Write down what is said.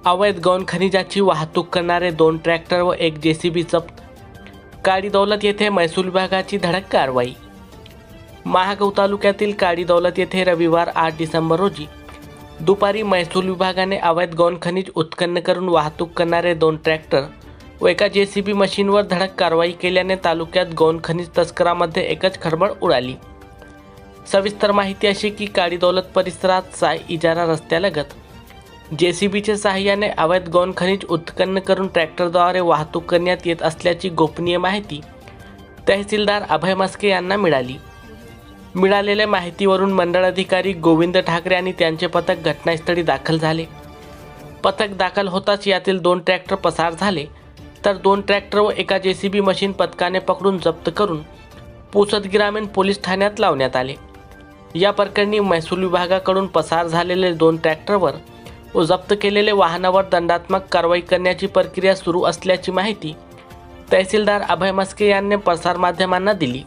अवैध गौण खनिजाची वाहतूक करणारे 2 ट्रॅक्टर व 1 JCB जप्त। काडीदौलत येथे महसूल विभागाची धडक कारवाई। महागाव तालुक्यातील काडीदौलत येथे रविवार 8 डिसेंबर रोजी दुपारी महसूल विभागाने अवैध गौण खनिज उत्खनन करून वाहतूक करणारे 2 ट्रॅक्टर व एका JCB मशीनवर धडक कारवाई केल्याने तालुक्यात गौण खनिज तस्करांमध्ये एकच खळबळ उडाली। सविस्तर माहिती अशी की काडीदौलत परिसरात साय इजारा रस्त्यालगत JCBच्या सहाय्याने अवैध गौण खनिज उत्खनन करून ट्रॅक्टरद्वारे वाहतूक करण्यात येत असल्याची गोपनीय माहिती तहसीलदार अभय मस्के यांना मिळाली। मिळालेल्या माहितीवरून मंडळ अधिकारी गोविंद ठाकरे आणि त्यांचे पथक घटनास्थळी दाखल झाले। पथक दाखल होताच यातील 2 ट्रॅक्टर पसार झाले, तर 2 ट्रॅक्टर व एका JCB मशीन पथकाने पकडून जप्त करून पुसद ग्रामीण पोलीस ठाण्यात लावण्यात आले। या प्रकरणी महसूल विभागाकडून पसार झालेले 2 ट्रॅक्टरवर व जप्त केलेले वाहनावर दंडात्मक कारवाई करण्याची प्रक्रिया सुरू असल्याची माहिती तहसीलदार अभय मस्के यांनी प्रसारमाध्यमांना दिली।